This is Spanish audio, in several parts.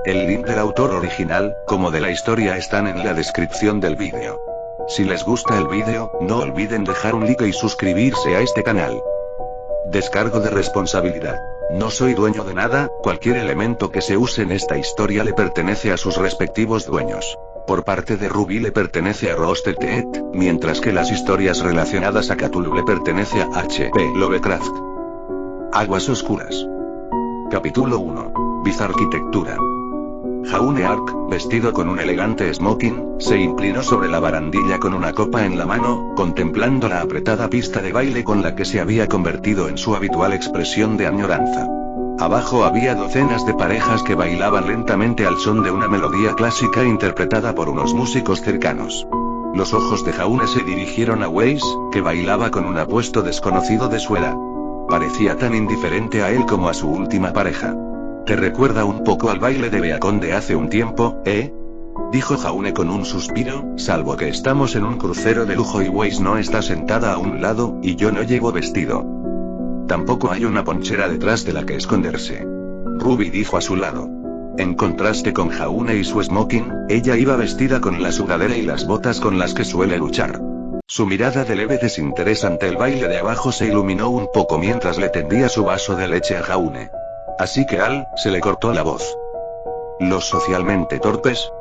El link del autor original, como de la historia, están en la descripción del vídeo. Si les gusta el vídeo, no olviden dejar un like y suscribirse a este canal. Descargo de responsabilidad. No soy dueño de nada, cualquier elemento que se use en esta historia le pertenece a sus respectivos dueños. Por parte de Ruby le pertenece a Roasted Ted, mientras que las historias relacionadas a Cthulhu le pertenece a H.P. Lovecraft. Aguas oscuras. Capítulo 1. Bizarquitectura. Jaune Ark, vestido con un elegante smoking, se inclinó sobre la barandilla con una copa en la mano, contemplando la apretada pista de baile con la que se había convertido en su habitual expresión de añoranza. Abajo había docenas de parejas que bailaban lentamente al son de una melodía clásica interpretada por unos músicos cercanos. Los ojos de Jaune se dirigieron a Weiss, que bailaba con un apuesto desconocido de su edad. Parecía tan indiferente a él como a su última pareja. ¿Te recuerda un poco al baile de Beacon de hace un tiempo, dijo Jaune con un suspiro, salvo que estamos en un crucero de lujo y Weiss no está sentada a un lado, y yo no llevo vestido. Tampoco hay una ponchera detrás de la que esconderse. Ruby dijo a su lado. En contraste con Jaune y su smoking, ella iba vestida con la sudadera y las botas con las que suele luchar. Su mirada de leve desinterés ante el baile de abajo se iluminó un poco mientras le tendía su vaso de leche a Jaune. Así que se le cortó la voz. ¿Los socialmente torpes?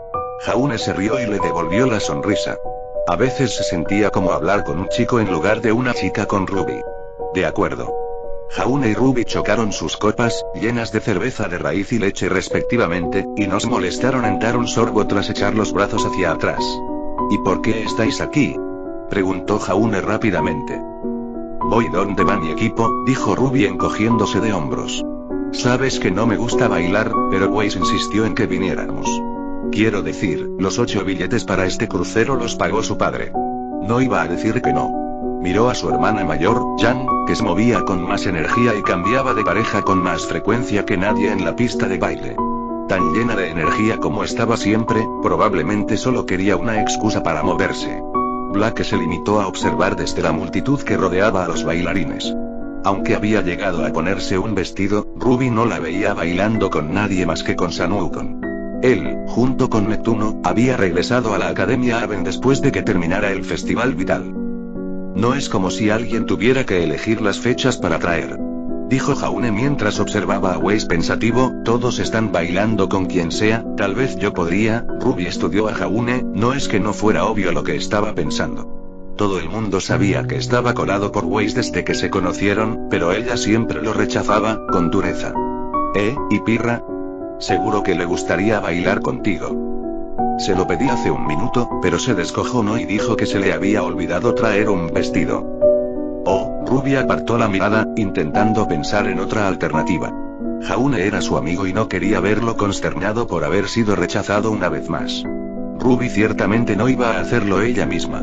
Jaune se rió y le devolvió la sonrisa. A veces se sentía como hablar con un chico en lugar de una chica con Ruby. De acuerdo. Jaune y Ruby chocaron sus copas, llenas de cerveza de raíz y leche respectivamente, y nos molestaron en dar un sorbo tras echar los brazos hacia atrás. ¿Y por qué estáis aquí?, preguntó Jaune rápidamente. Voy donde va mi equipo, dijo Ruby encogiéndose de hombros. Sabes que no me gusta bailar, pero Weiss insistió en que viniéramos. Quiero decir, los 8 billetes para este crucero los pagó su padre. No iba a decir que no. Miró a su hermana mayor, Jan, que se movía con más energía y cambiaba de pareja con más frecuencia que nadie en la pista de baile. Tan llena de energía como estaba siempre, probablemente solo quería una excusa para moverse. Blake se limitó a observar desde la multitud que rodeaba a los bailarines. Aunque había llegado a ponerse un vestido, Ruby no la veía bailando con nadie más que con Sanucon. Él, junto con Neptuno, había regresado a la Academia Aven después de que terminara el Festival Vital. No es como si alguien tuviera que elegir las fechas para traer. Dijo Jaune mientras observaba a Weiss pensativo, todos están bailando con quien sea, tal vez yo podría. Ruby estudió a Jaune, no es que no fuera obvio lo que estaba pensando. Todo el mundo sabía que estaba colado por Weiss desde que se conocieron, pero ella siempre lo rechazaba, con dureza. ¿Y Pirra? Seguro que le gustaría bailar contigo. Se lo pedí hace un minuto, pero se descojonó y dijo que se le había olvidado traer un vestido. Ruby apartó la mirada, intentando pensar en otra alternativa. Jaune era su amigo y no quería verlo consternado por haber sido rechazado una vez más. Ruby ciertamente no iba a hacerlo ella misma.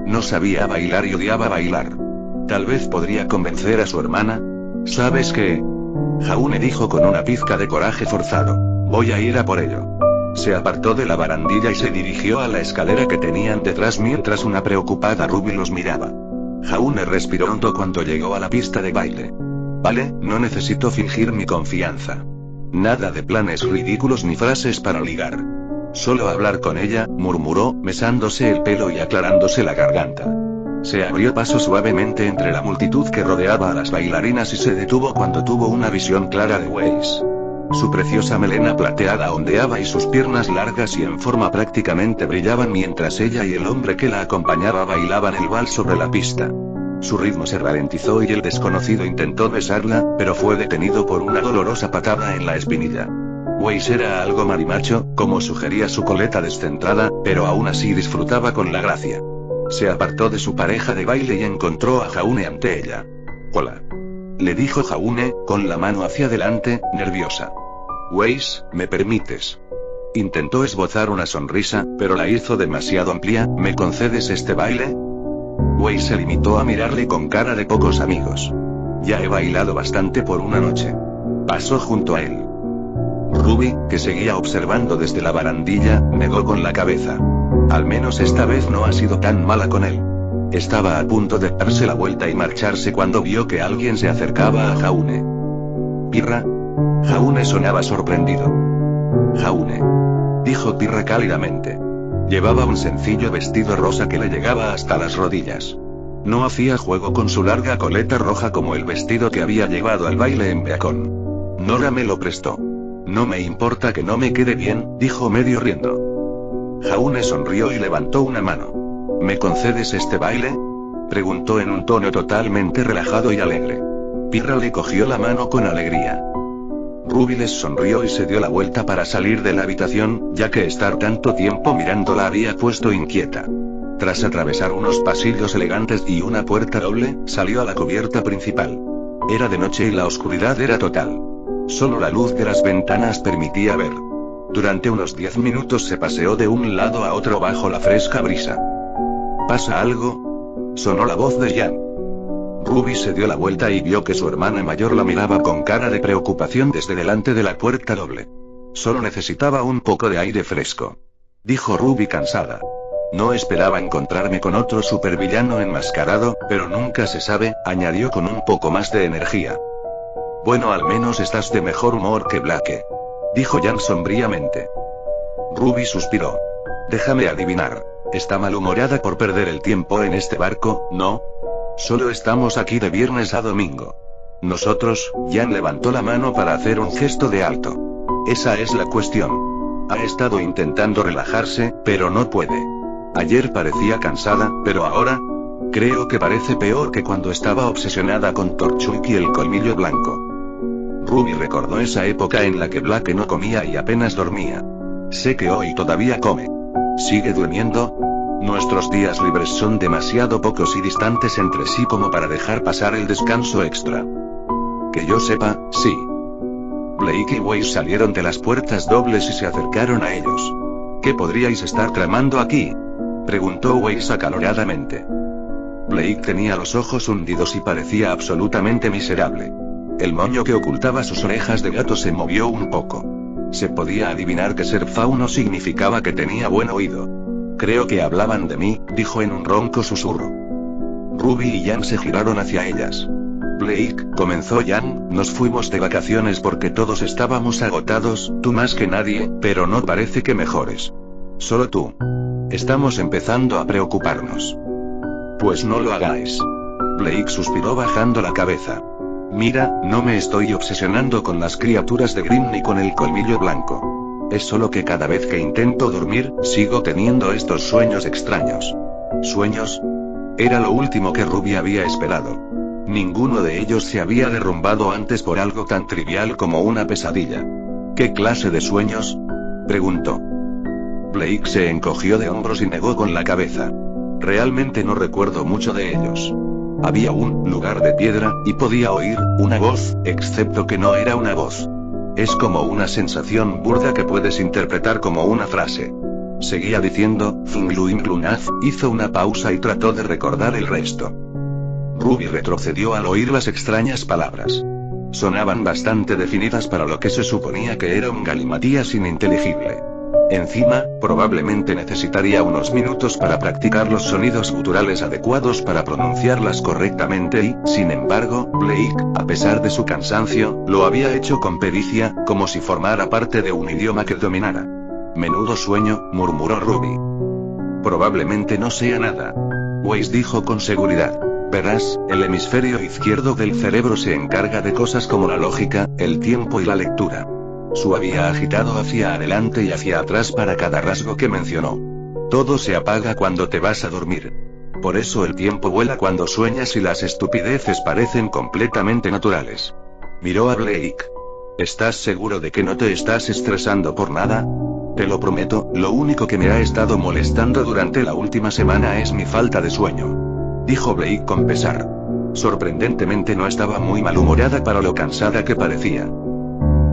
No sabía bailar y odiaba bailar. Tal vez podría convencer a su hermana. ¿Sabes qué? Jaune dijo con una pizca de coraje forzado. Voy a ir a por ello. Se apartó de la barandilla y se dirigió a la escalera que tenían detrás mientras una preocupada Ruby los miraba. Jaune respiró hondo cuando llegó a la pista de baile. Vale, no necesito fingir mi confianza. Nada de planes ridículos ni frases para ligar. Solo hablar con ella, murmuró, mesándose el pelo y aclarándose la garganta. Se abrió paso suavemente entre la multitud que rodeaba a las bailarinas y se detuvo cuando tuvo una visión clara de Weiss. Su preciosa melena plateada ondeaba y sus piernas largas y en forma prácticamente brillaban mientras ella y el hombre que la acompañaba bailaban el vals sobre la pista. Su ritmo se ralentizó y el desconocido intentó besarla, pero fue detenido por una dolorosa patada en la espinilla. Weiss era algo marimacho, como sugería su coleta descentrada, pero aún así disfrutaba con la gracia. Se apartó de su pareja de baile y encontró a Jaune ante ella. Hola. Le dijo Jaune, con la mano hacia adelante, nerviosa. Weiss, ¿me permites? Intentó esbozar una sonrisa, pero la hizo demasiado amplia. ¿Me concedes este baile? Weiss se limitó a mirarle con cara de pocos amigos. Ya he bailado bastante por una noche. Pasó junto a él. Ruby, que seguía observando desde la barandilla, negó con la cabeza. Al menos esta vez no ha sido tan mala con él. Estaba a punto de darse la vuelta y marcharse cuando vio que alguien se acercaba a Jaune. ¿Pirra? Jaune sonaba sorprendido. Jaune, dijo Tira cálidamente. Llevaba un sencillo vestido rosa que le llegaba hasta las rodillas. No hacía juego con su larga coleta roja como el vestido que había llevado al baile en Beacon. Nora me lo prestó. No me importa que no me quede bien, dijo medio riendo. Jaune sonrió y levantó una mano. ¿Me concedes este baile?, preguntó en un tono totalmente relajado y alegre. Pirra le cogió la mano con alegría. Ruby les sonrió y se dio la vuelta para salir de la habitación, ya que estar tanto tiempo mirándola había puesto inquieta. Tras atravesar unos pasillos elegantes y una puerta doble, salió a la cubierta principal. Era de noche y la oscuridad era total. Solo la luz de las ventanas permitía ver. Durante unos 10 minutos se paseó de un lado a otro bajo la fresca brisa. ¿Pasa algo?, sonó la voz de Jan. Ruby se dio la vuelta y vio que su hermana mayor la miraba con cara de preocupación desde delante de la puerta doble. Solo necesitaba un poco de aire fresco, dijo Ruby cansada. No esperaba encontrarme con otro supervillano enmascarado, pero nunca se sabe, añadió con un poco más de energía. Bueno, al menos estás de mejor humor que Blake, dijo Jan sombríamente. Ruby suspiró. Déjame adivinar. ¿Está malhumorada por perder el tiempo en este barco, no? Solo estamos aquí de viernes a domingo. Nosotros, Jan levantó la mano para hacer un gesto de alto. Esa es la cuestión. Ha estado intentando relajarse, pero no puede. Ayer parecía cansada, pero ahora, creo que parece peor que cuando estaba obsesionada con Torchwick y el colmillo blanco. Ruby recordó esa época en la que Blake no comía y apenas dormía. Sé que hoy todavía come. ¿Sigue durmiendo? Nuestros días libres son demasiado pocos y distantes entre sí como para dejar pasar el descanso extra. Que yo sepa, sí. Blake y Weiss salieron de las puertas dobles y se acercaron a ellos. ¿Qué podríais estar tramando aquí?, preguntó Weiss acaloradamente. Blake tenía los ojos hundidos y parecía absolutamente miserable. El moño que ocultaba sus orejas de gato se movió un poco. Se podía adivinar que ser fauno significaba que tenía buen oído. Creo que hablaban de mí, dijo en un ronco susurro. Ruby y Jan se giraron hacia ellas. Blake, comenzó Jan, nos fuimos de vacaciones porque todos estábamos agotados, tú más que nadie, pero no parece que mejores. Solo tú. Estamos empezando a preocuparnos. Pues no lo hagáis. Blake suspiró bajando la cabeza. Mira, no me estoy obsesionando con las criaturas de Grimm ni con el colmillo blanco. Es solo que cada vez que intento dormir, sigo teniendo estos sueños extraños. ¿Sueños? Era lo último que Ruby había esperado. Ninguno de ellos se había derrumbado antes por algo tan trivial como una pesadilla. ¿Qué clase de sueños?, preguntó. Blake se encogió de hombros y negó con la cabeza. Realmente no recuerdo mucho de ellos. Había un lugar de piedra, y podía oír una voz, excepto que no era una voz. Es como una sensación burda que puedes interpretar como una frase. Seguía diciendo, Fingluimplunaz, hizo una pausa y trató de recordar el resto. Ruby retrocedió al oír las extrañas palabras. Sonaban bastante definidas para lo que se suponía que era un galimatías ininteligible. Encima, probablemente necesitaría unos minutos para practicar los sonidos guturales adecuados para pronunciarlas correctamente y, sin embargo, Blake, a pesar de su cansancio, lo había hecho con pericia, como si formara parte de un idioma que dominara. Menudo sueño, murmuró Ruby. Probablemente no sea nada. Weiss dijo con seguridad. Verás, el hemisferio izquierdo del cerebro se encarga de cosas como la lógica, el tiempo y la lectura. Su había agitado hacia adelante y hacia atrás para cada rasgo que mencionó. Todo se apaga cuando te vas a dormir. Por eso el tiempo vuela cuando sueñas y las estupideces parecen completamente naturales. Miró a Blake. ¿Estás seguro de que no te estás estresando por nada? Te lo prometo, lo único que me ha estado molestando durante la última semana es mi falta de sueño, dijo Blake con pesar. Sorprendentemente no estaba muy malhumorada para lo cansada que parecía.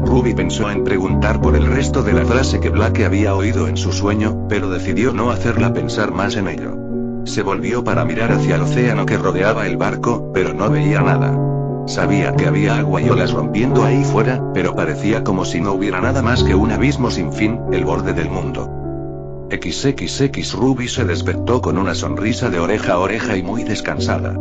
Ruby pensó en preguntar por el resto de la frase que Blake había oído en su sueño, pero decidió no hacerla pensar más en ello. Se volvió para mirar hacia el océano que rodeaba el barco, pero no veía nada. Sabía que había agua y olas rompiendo ahí fuera, pero parecía como si no hubiera nada más que un abismo sin fin, el borde del mundo. XXX Ruby se despertó con una sonrisa de oreja a oreja y muy descansada.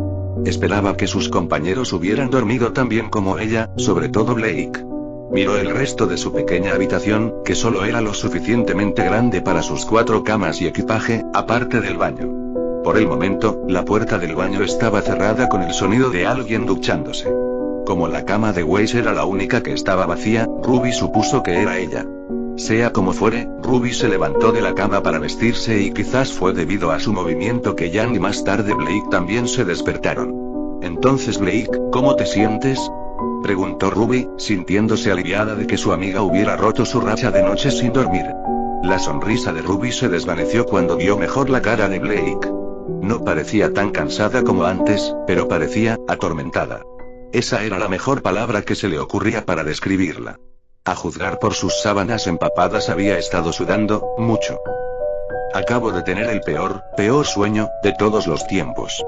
Esperaba que sus compañeros hubieran dormido tan bien como ella, sobre todo Blake. Miró el resto de su pequeña habitación, que solo era lo suficientemente grande para sus 4 camas y equipaje, aparte del baño. Por el momento, la puerta del baño estaba cerrada con el sonido de alguien duchándose. Como la cama de Weiss era la única que estaba vacía, Ruby supuso que era ella. Sea como fuere, Ruby se levantó de la cama para vestirse y quizás fue debido a su movimiento que Jan y más tarde Blake también se despertaron. Entonces Blake, ¿cómo te sientes?, preguntó Ruby, sintiéndose aliviada de que su amiga hubiera roto su racha de noches sin dormir. La sonrisa de Ruby se desvaneció cuando vio mejor la cara de Blake. No parecía tan cansada como antes, pero parecía atormentada. Esa era la mejor palabra que se le ocurría para describirla. A juzgar por sus sábanas empapadas había estado sudando mucho. Acabo de tener el peor sueño de todos los tiempos.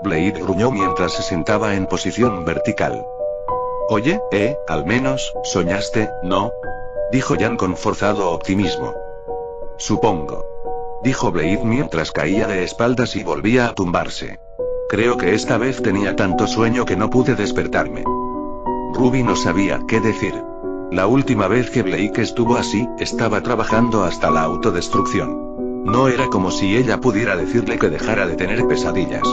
Blake gruñó mientras se sentaba en posición vertical. Oye, al menos, soñaste, ¿no?, dijo Jan con forzado optimismo. Supongo, dijo Blade mientras caía de espaldas y volvía a tumbarse. Creo que esta vez tenía tanto sueño que no pude despertarme. Ruby no sabía qué decir. La última vez que Blake estuvo así, estaba trabajando hasta la autodestrucción. No era como si ella pudiera decirle que dejara de tener pesadillas.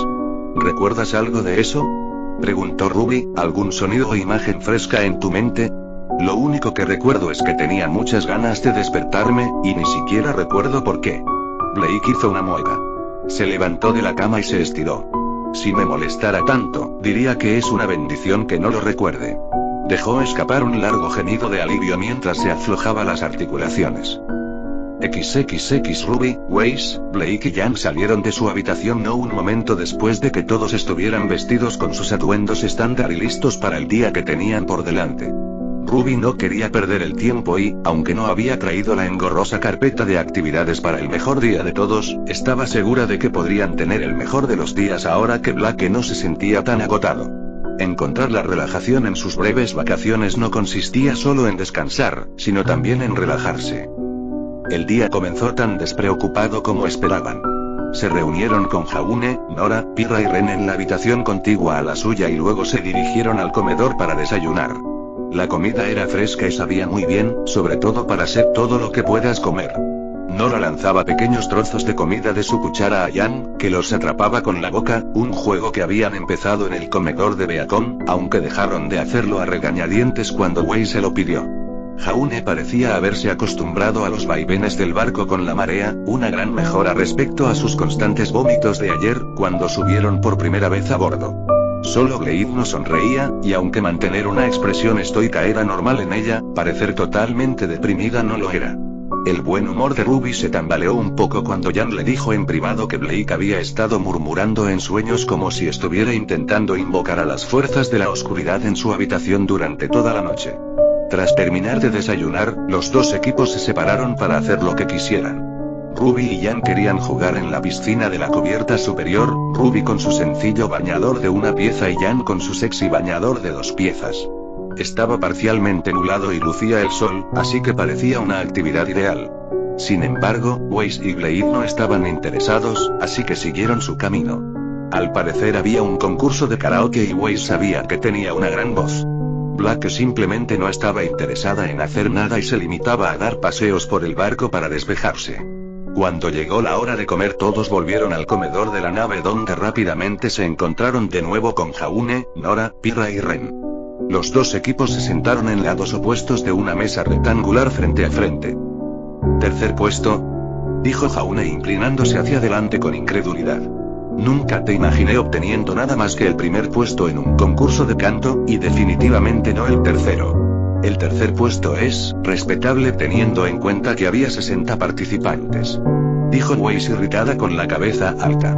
¿Recuerdas algo de eso?, preguntó Ruby. ¿Algún sonido o imagen fresca en tu mente? Lo único que recuerdo es que tenía muchas ganas de despertarme, y ni siquiera recuerdo por qué. Blake hizo una mueca. Se levantó de la cama y se estiró. Si me molestara tanto, diría que es una bendición que no lo recuerde. Dejó escapar un largo gemido de alivio mientras se aflojaba las articulaciones. XXX Ruby, Weiss, Blake y Jan salieron de su habitación no un momento después de que todos estuvieran vestidos con sus atuendos estándar y listos para el día que tenían por delante. Ruby no quería perder el tiempo y, aunque no había traído la engorrosa carpeta de actividades para el mejor día de todos, estaba segura de que podrían tener el mejor de los días ahora que Blake no se sentía tan agotado. Encontrar la relajación en sus breves vacaciones no consistía solo en descansar, sino también en relajarse. El día comenzó tan despreocupado como esperaban. Se reunieron con Jaune, Nora, Pirra y Ren en la habitación contigua a la suya y luego se dirigieron al comedor para desayunar. La comida era fresca y sabía muy bien, sobre todo para ser todo lo que puedas comer. Nora lanzaba pequeños trozos de comida de su cuchara a Jan, que los atrapaba con la boca, un juego que habían empezado en el comedor de Beacon, aunque dejaron de hacerlo a regañadientes cuando Wei se lo pidió. Jaune parecía haberse acostumbrado a los vaivenes del barco con la marea, una gran mejora respecto a sus constantes vómitos de ayer, cuando subieron por primera vez a bordo. Solo Blade no sonreía, y aunque mantener una expresión estoica era normal en ella, parecer totalmente deprimida no lo era. El buen humor de Ruby se tambaleó un poco cuando Jan le dijo en privado que Blake había estado murmurando en sueños como si estuviera intentando invocar a las fuerzas de la oscuridad en su habitación durante toda la noche. Tras terminar de desayunar, los dos equipos se separaron para hacer lo que quisieran. Ruby y Jan querían jugar en la piscina de la cubierta superior, Ruby con su sencillo bañador de una pieza y Jan con su sexy bañador de 2 piezas. Estaba parcialmente nublado y lucía el sol, así que parecía una actividad ideal. Sin embargo, Weiss y Blade no estaban interesados, así que siguieron su camino. Al parecer había un concurso de karaoke y Weiss sabía que tenía una gran voz. Blake simplemente no estaba interesada en hacer nada y se limitaba a dar paseos por el barco para despejarse. Cuando llegó la hora de comer todos volvieron al comedor de la nave donde rápidamente se encontraron de nuevo con Jaune, Nora, Pirra y Ren. Los dos equipos se sentaron en lados opuestos de una mesa rectangular frente a frente. «¿Tercer puesto?», dijo Jaune inclinándose hacia adelante con incredulidad. «Nunca te imaginé obteniendo nada más que el primer puesto en un concurso de canto, y definitivamente no el tercero. El tercer puesto es respetable teniendo en cuenta que había 60 participantes», dijo Weiss irritada con la cabeza alta.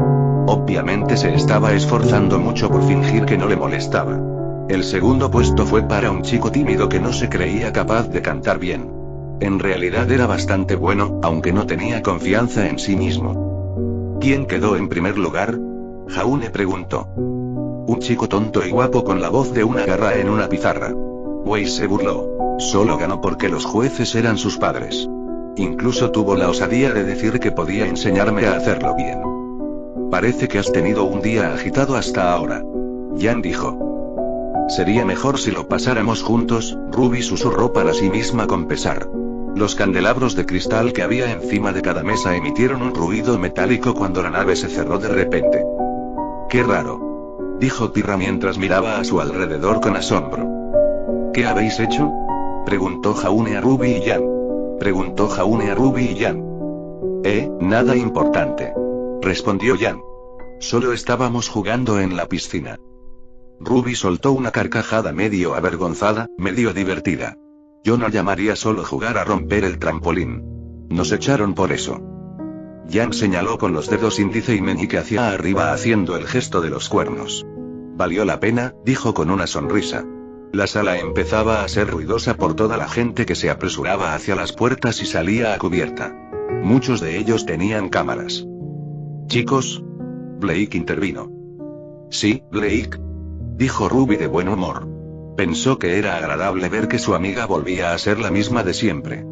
Obviamente se estaba esforzando mucho por fingir que no le molestaba. El segundo puesto fue para un chico tímido que no se creía capaz de cantar bien. En realidad era bastante bueno, aunque no tenía confianza en sí mismo. «¿Quién quedó en primer lugar?», Jaune preguntó. «Un chico tonto y guapo con la voz de una garra en una pizarra». Weiss se burló. «Solo ganó porque los jueces eran sus padres. Incluso tuvo la osadía de decir que podía enseñarme a hacerlo bien». «Parece que has tenido un día agitado hasta ahora», Jan dijo. Sería mejor si lo pasáramos juntos, Ruby susurró para sí misma con pesar. Los candelabros de cristal que había encima de cada mesa emitieron un ruido metálico cuando la nave se cerró de repente. «Qué raro», dijo Pirra mientras miraba a su alrededor con asombro. «¿Qué habéis hecho?», preguntó Jaune a Ruby y Jan. Nada importante», respondió Jan. «Solo estábamos jugando en la piscina». Ruby soltó una carcajada medio avergonzada, medio divertida. «Yo no llamaría solo jugar a romper el trampolín. Nos echaron por eso». Jan señaló con los dedos índice y meñique hacia arriba haciendo el gesto de los cuernos. «Valió la pena», dijo con una sonrisa. La sala empezaba a ser ruidosa por toda la gente que se apresuraba hacia las puertas y salía a cubierta. Muchos de ellos tenían cámaras. «Chicos», Blake intervino. «Sí, Blake», dijo Ruby de buen humor. Pensó que era agradable ver que su amiga volvía a ser la misma de siempre.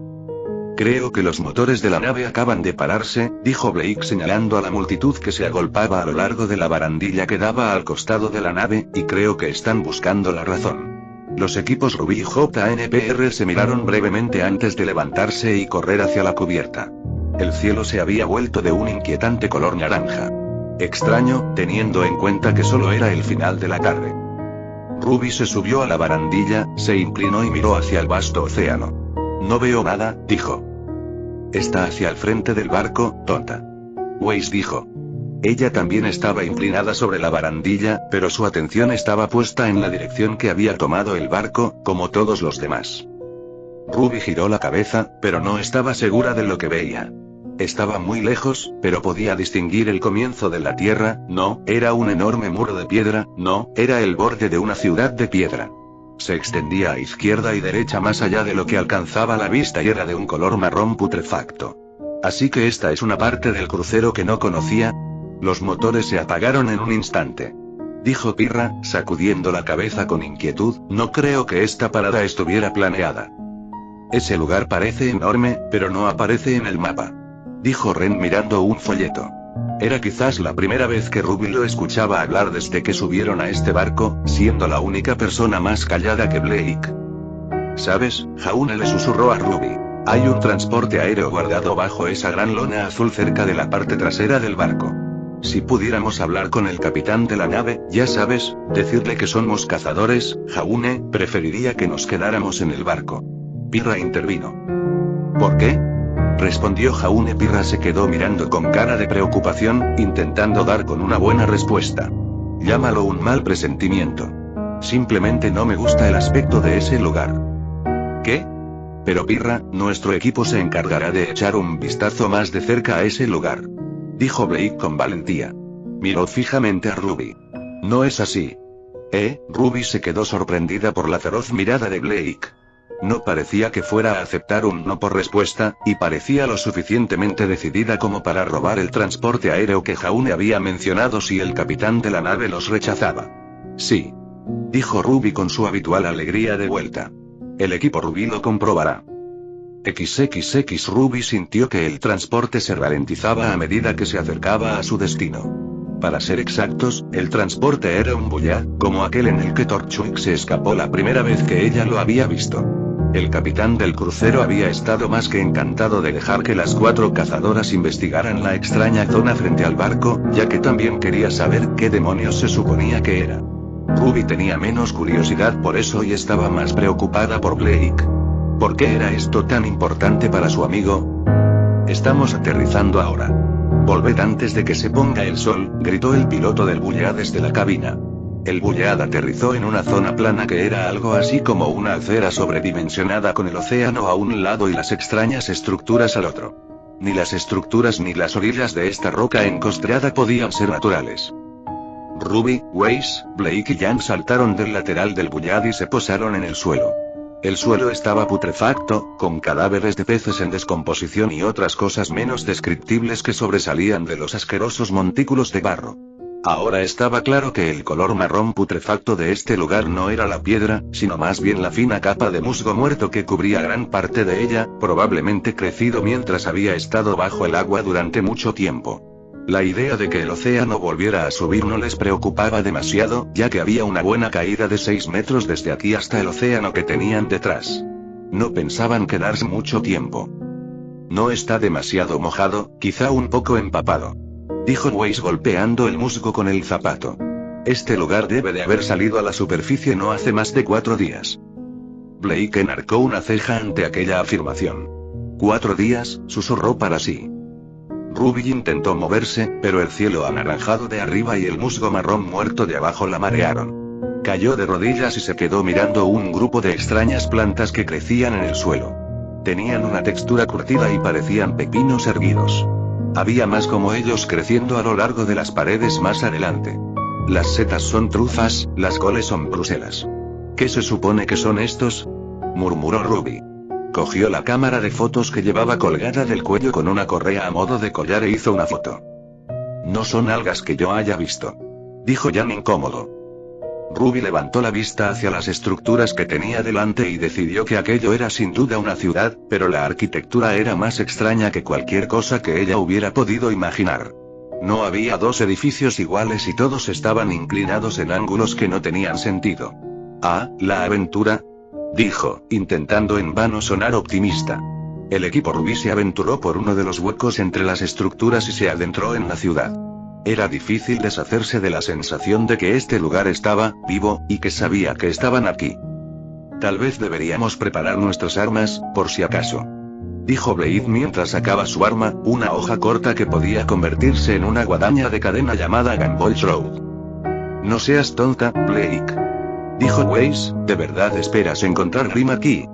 «Creo que los motores de la nave acaban de pararse», dijo Blake señalando a la multitud que se agolpaba a lo largo de la barandilla que daba al costado de la nave, «y creo que están buscando la razón». Los equipos Ruby y JNPR se miraron brevemente antes de levantarse y correr hacia la cubierta. El cielo se había vuelto de un inquietante color naranja. Extraño, teniendo en cuenta que solo era el final de la tarde. Ruby se subió a la barandilla, se inclinó y miró hacia el vasto océano. «No veo nada», dijo. «Está hacia el frente del barco, tonta», Weiss dijo. Ella también estaba inclinada sobre la barandilla, pero su atención estaba puesta en la dirección que había tomado el barco, como todos los demás. Ruby giró la cabeza, pero no estaba segura de lo que veía. Estaba muy lejos, pero podía distinguir el comienzo de la tierra, no, era un enorme muro de piedra, no, era el borde de una ciudad de piedra. Se extendía a izquierda y derecha más allá de lo que alcanzaba la vista y era de un color marrón putrefacto. Así que esta es una parte del crucero que no conocía. Los motores se apagaron en un instante. Dijo Pirra, sacudiendo la cabeza con inquietud, no creo que esta parada estuviera planeada. Ese lugar parece enorme, pero no aparece en el mapa. Dijo Ren mirando un folleto. Era quizás la primera vez que Ruby lo escuchaba hablar desde que subieron a este barco, siendo la única persona más callada que Blake. ¿Sabes? Jaune le susurró a Ruby. Hay un transporte aéreo guardado bajo esa gran lona azul cerca de la parte trasera del barco. Si pudiéramos hablar con el capitán de la nave, ya sabes, decirle que somos cazadores, Jaune, preferiría que nos quedáramos en el barco. Pirra intervino. ¿Por qué?, respondió Jaune. Pirra se quedó mirando con cara de preocupación, intentando dar con una buena respuesta. Llámalo un mal presentimiento. Simplemente no me gusta el aspecto de ese lugar. ¿Qué? Pero Pirra, nuestro equipo se encargará de echar un vistazo más de cerca a ese lugar. Dijo Blake con valentía. Miró fijamente a Ruby. No es así. Ruby se quedó sorprendida por la feroz mirada de Blake. No parecía que fuera a aceptar un no por respuesta, y parecía lo suficientemente decidida como para robar el transporte aéreo que Jaune había mencionado si el capitán de la nave los rechazaba. Sí. Dijo Ruby con su habitual alegría de vuelta. El equipo Ruby lo comprobará. XXX Ruby sintió que el transporte se ralentizaba a medida que se acercaba a su destino. Para ser exactos, el transporte era un Bulla, como aquel en el que Torchwick se escapó la primera vez que ella lo había visto. El capitán del crucero había estado más que encantado de dejar que las 4 cazadoras investigaran la extraña zona frente al barco, ya que también quería saber qué demonios se suponía que era. Ruby tenía menos curiosidad por eso y estaba más preocupada por Blake. ¿Por qué era esto tan importante para su amigo? Estamos aterrizando ahora. Volved antes de que se ponga el sol, gritó el piloto del Bullard desde la cabina. El Bullard aterrizó en una zona plana que era algo así como una acera sobredimensionada con el océano a un lado y las extrañas estructuras al otro. Ni las estructuras ni las orillas de esta roca encostreada podían ser naturales. Ruby, Weiss, Blake y Jan saltaron del lateral del Bullard y se posaron en el suelo. El suelo estaba putrefacto, con cadáveres de peces en descomposición y otras cosas menos descriptibles que sobresalían de los asquerosos montículos de barro. Ahora estaba claro que el color marrón putrefacto de este lugar no era la piedra, sino más bien la fina capa de musgo muerto que cubría gran parte de ella, probablemente crecido mientras había estado bajo el agua durante mucho tiempo. La idea de que el océano volviera a subir no les preocupaba demasiado, ya que había una buena caída de 6 metros desde aquí hasta el océano que tenían detrás. No pensaban quedarse mucho tiempo. No está demasiado mojado, quizá un poco empapado, dijo Weiss golpeando el musgo con el zapato. Este lugar debe de haber salido a la superficie no hace más de 4 días. Blake enarcó una ceja ante aquella afirmación. 4 días, susurró para sí. Ruby intentó moverse, pero el cielo anaranjado de arriba y el musgo marrón muerto de abajo la marearon. Cayó de rodillas y se quedó mirando un grupo de extrañas plantas que crecían en el suelo. Tenían una textura curtida y parecían pepinos erguidos. Había más como ellos creciendo a lo largo de las paredes más adelante. Las setas son trufas, las coles son bruselas. ¿Qué se supone que son estos?, murmuró Ruby. Cogió la cámara de fotos que llevaba colgada del cuello con una correa a modo de collar e hizo una foto. No son algas que yo haya visto, dijo Jan incómodo. Ruby levantó la vista hacia las estructuras que tenía delante y decidió que aquello era sin duda una ciudad, pero la arquitectura era más extraña que cualquier cosa que ella hubiera podido imaginar. No había 2 edificios iguales y todos estaban inclinados en ángulos que no tenían sentido. Ah, la aventura, dijo, intentando en vano sonar optimista. El equipo Ruby se aventuró por uno de los huecos entre las estructuras y se adentró en la ciudad. Era difícil deshacerse de la sensación de que este lugar estaba vivo, y que sabía que estaban aquí. Tal vez deberíamos preparar nuestras armas, por si acaso, dijo Blade mientras sacaba su arma, una hoja corta que podía convertirse en una guadaña de cadena llamada Gamble Shroud. No seas tonta, Blake, dijo Weiss, ¿de verdad esperas encontrar Rim aquí?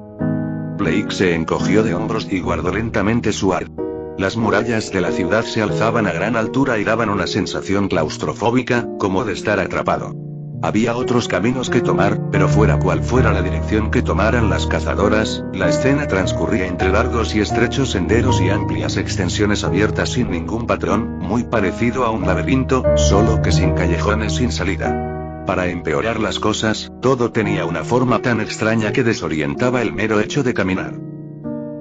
Blake se encogió de hombros y guardó lentamente su arma. Las murallas de la ciudad se alzaban a gran altura y daban una sensación claustrofóbica, como de estar atrapado. Había otros caminos que tomar, pero fuera cual fuera la dirección que tomaran las cazadoras, la escena transcurría entre largos y estrechos senderos y amplias extensiones abiertas sin ningún patrón, muy parecido a un laberinto, solo que sin callejones sin salida. Para empeorar las cosas, todo tenía una forma tan extraña que desorientaba el mero hecho de caminar.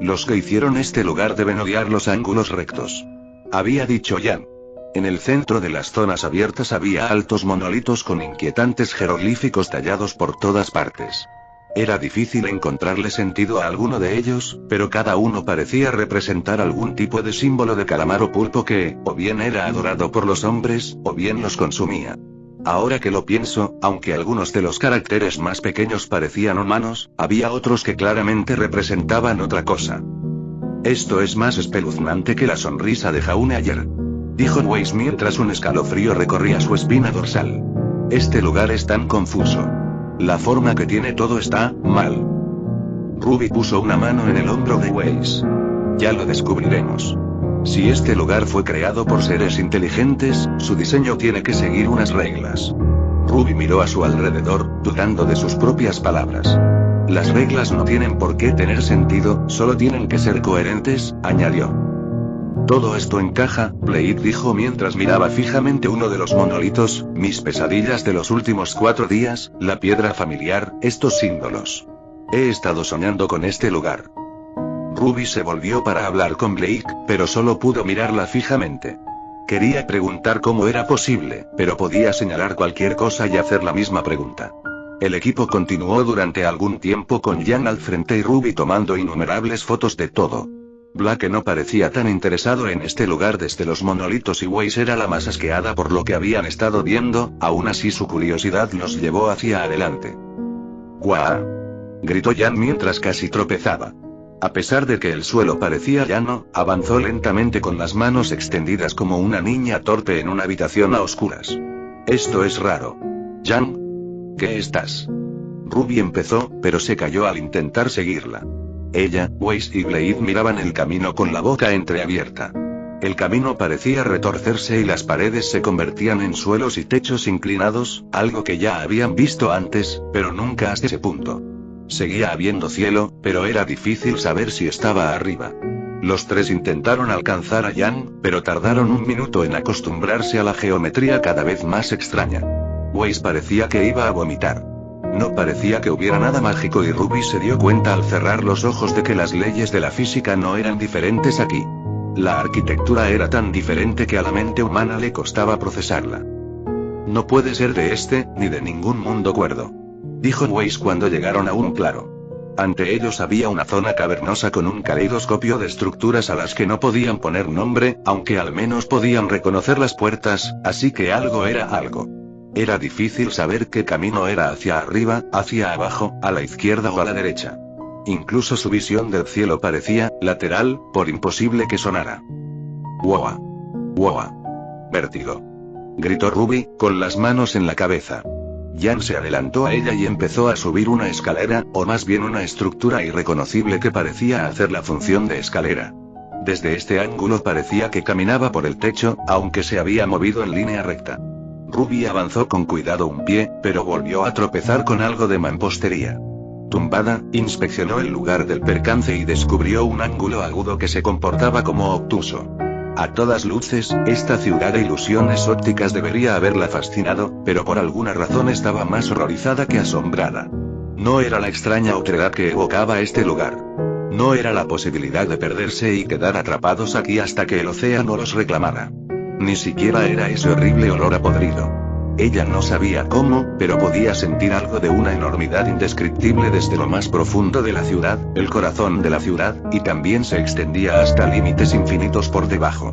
Los que hicieron este lugar deben odiar los ángulos rectos, había dicho Jan. En el centro de las zonas abiertas había altos monolitos con inquietantes jeroglíficos tallados por todas partes. Era difícil encontrarle sentido a alguno de ellos, pero cada uno parecía representar algún tipo de símbolo de calamar o pulpo que, o bien era adorado por los hombres, o bien los consumía. Ahora que lo pienso, aunque algunos de los caracteres más pequeños parecían humanos, había otros que claramente representaban otra cosa. Esto es más espeluznante que la sonrisa de Jaune ayer, dijo Weiss mientras un escalofrío recorría su espina dorsal. Este lugar es tan confuso. La forma que tiene todo está mal. Ruby puso una mano en el hombro de Weiss. Ya lo descubriremos. Si este lugar fue creado por seres inteligentes, su diseño tiene que seguir unas reglas. Ruby miró a su alrededor, dudando de sus propias palabras. Las reglas no tienen por qué tener sentido, solo tienen que ser coherentes, añadió. Todo esto encaja, Blade dijo mientras miraba fijamente uno de los monolitos, mis pesadillas de los últimos 4 días, la piedra familiar, estos símbolos. He estado soñando con este lugar. Ruby se volvió para hablar con Blake, pero solo pudo mirarla fijamente. Quería preguntar cómo era posible, pero podía señalar cualquier cosa y hacer la misma pregunta. El equipo continuó durante algún tiempo con Jan al frente y Ruby tomando innumerables fotos de todo. Blake no parecía tan interesado en este lugar desde los monolitos y Weiss era la más asqueada por lo que habían estado viendo, aún así su curiosidad los llevó hacia adelante. ¡Guau! Gritó Jan mientras casi tropezaba. A pesar de que el suelo parecía llano, avanzó lentamente con las manos extendidas como una niña torpe en una habitación a oscuras. Esto es raro. Jan, ¿qué estás? Ruby empezó, pero se cayó al intentar seguirla. Ella, Weiss y Blade miraban el camino con la boca entreabierta. El camino parecía retorcerse y las paredes se convertían en suelos y techos inclinados, algo que ya habían visto antes, pero nunca hasta ese punto. Seguía habiendo cielo, pero era difícil saber si estaba arriba. Los 3 intentaron alcanzar a Jan, pero tardaron un minuto en acostumbrarse a la geometría cada vez más extraña. Weiss parecía que iba a vomitar. No parecía que hubiera nada mágico y Ruby se dio cuenta al cerrar los ojos de que las leyes de la física no eran diferentes aquí. La arquitectura era tan diferente que a la mente humana le costaba procesarla. No puede ser de este, ni de ningún mundo cuerdo, dijo Weiss cuando llegaron a un claro. Ante ellos había una zona cavernosa con un caleidoscopio de estructuras a las que no podían poner nombre, aunque al menos podían reconocer las puertas, así que algo era algo. Era difícil saber qué camino era hacia arriba, hacia abajo, a la izquierda o a la derecha. Incluso su visión del cielo parecía lateral, por imposible que sonara. ¡Wow! ¡Wow! ¡Vértigo!, gritó Ruby, con las manos en la cabeza. Jan se adelantó a ella y empezó a subir una escalera, o más bien una estructura irreconocible que parecía hacer la función de escalera. Desde este ángulo parecía que caminaba por el techo, aunque se había movido en línea recta. Ruby avanzó con cuidado un pie, pero volvió a tropezar con algo de mampostería. Tumbada, inspeccionó el lugar del percance y descubrió un ángulo agudo que se comportaba como obtuso. A todas luces, esta ciudad de ilusiones ópticas debería haberla fascinado, pero por alguna razón estaba más horrorizada que asombrada. No era la extraña otredad que evocaba este lugar. No era la posibilidad de perderse y quedar atrapados aquí hasta que el océano los reclamara. Ni siquiera era ese horrible olor a podrido. Ella no sabía cómo, pero podía sentir algo de una enormidad indescriptible desde lo más profundo de la ciudad, el corazón de la ciudad, y también se extendía hasta límites infinitos por debajo.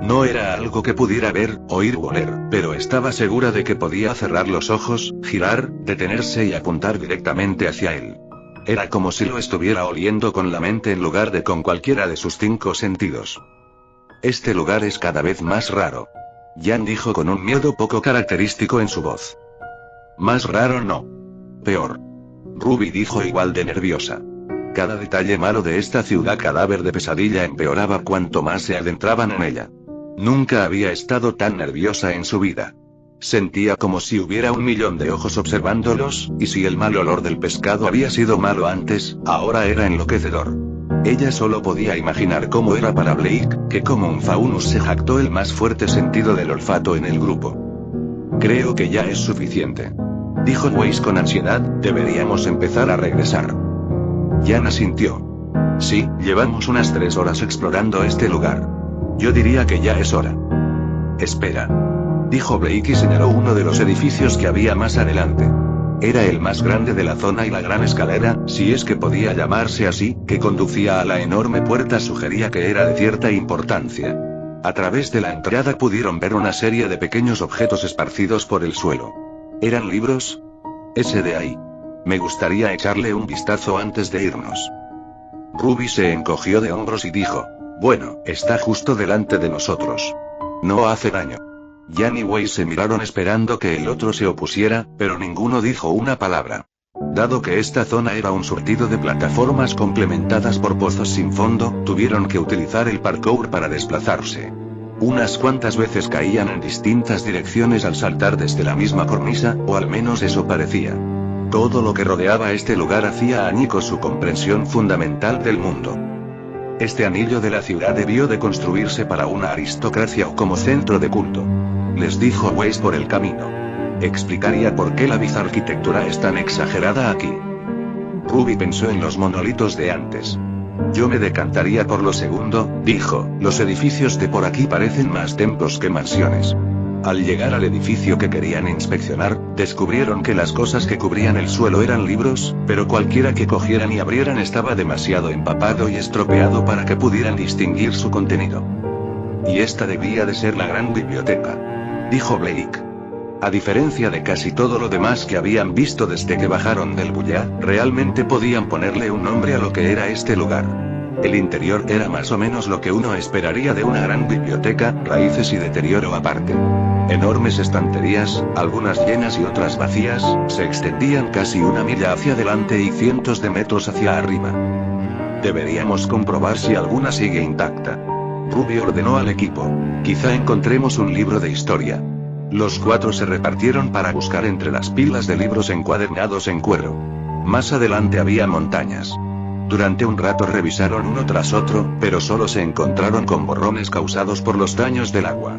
No era algo que pudiera ver, oír o oler, pero estaba segura de que podía cerrar los ojos, girar, detenerse y apuntar directamente hacia él. Era como si lo estuviera oliendo con la mente en lugar de con cualquiera de sus 5 sentidos. Este lugar es cada vez más raro, Jan dijo con un miedo poco característico en su voz. Más raro no. Peor. Ruby dijo igual de nerviosa. Cada detalle malo de esta ciudad cadáver de pesadilla empeoraba cuanto más se adentraban en ella. Nunca había estado tan nerviosa en su vida. Sentía como si hubiera 1.000.000 de ojos observándolos, y si el mal olor del pescado había sido malo antes, ahora era enloquecedor. Ella solo podía imaginar cómo era para Blake, que como un faunus se jactó el más fuerte sentido del olfato en el grupo. Creo que ya es suficiente, dijo Weiss con ansiedad, deberíamos empezar a regresar. Jan asintió. Sí, llevamos unas 3 horas explorando este lugar. Yo diría que ya es hora. Espera, dijo Blake y señaló uno de los edificios que había más adelante. Era el más grande de la zona y la gran escalera, si es que podía llamarse así, que conducía a la enorme puerta sugería que era de cierta importancia. A través de la entrada pudieron ver una serie de pequeños objetos esparcidos por el suelo. ¿Eran libros? Ese de ahí. Me gustaría echarle un vistazo antes de irnos. Ruby se encogió de hombros y dijo, bueno, está justo delante de nosotros. No hace daño. Jan y Weiss se miraron esperando que el otro se opusiera, pero ninguno dijo una palabra. Dado que esta zona era un surtido de plataformas complementadas por pozos sin fondo, tuvieron que utilizar el parkour para desplazarse. Unas cuantas veces caían en distintas direcciones al saltar desde la misma cornisa, o al menos eso parecía. Todo lo que rodeaba este lugar hacía añicos su comprensión fundamental del mundo. Este anillo de la ciudad debió de construirse para una aristocracia o como centro de culto, les dijo Weiss por el camino. Explicaría por qué la bizarquitectura es tan exagerada aquí. Ruby pensó en los monolitos de antes. Yo me decantaría por lo segundo, dijo, los edificios de por aquí parecen más templos que mansiones. Al llegar al edificio que querían inspeccionar, descubrieron que las cosas que cubrían el suelo eran libros, pero cualquiera que cogieran y abrieran estaba demasiado empapado y estropeado para que pudieran distinguir su contenido. Y esta debía de ser la gran biblioteca, dijo Blake. A diferencia de casi todo lo demás que habían visto desde que bajaron del Bulla, realmente podían ponerle un nombre a lo que era este lugar. El interior era más o menos lo que uno esperaría de una gran biblioteca, raíces y deterioro aparte. Enormes estanterías, algunas llenas y otras vacías, se extendían casi 1 milla hacia adelante y cientos de metros hacia arriba. Deberíamos comprobar si alguna sigue intacta. Ruby ordenó al equipo. Quizá encontremos un libro de historia. Los 4 se repartieron para buscar entre las pilas de libros encuadernados en cuero. Más adelante había montañas. Durante un rato revisaron uno tras otro, pero solo se encontraron con borrones causados por los daños del agua.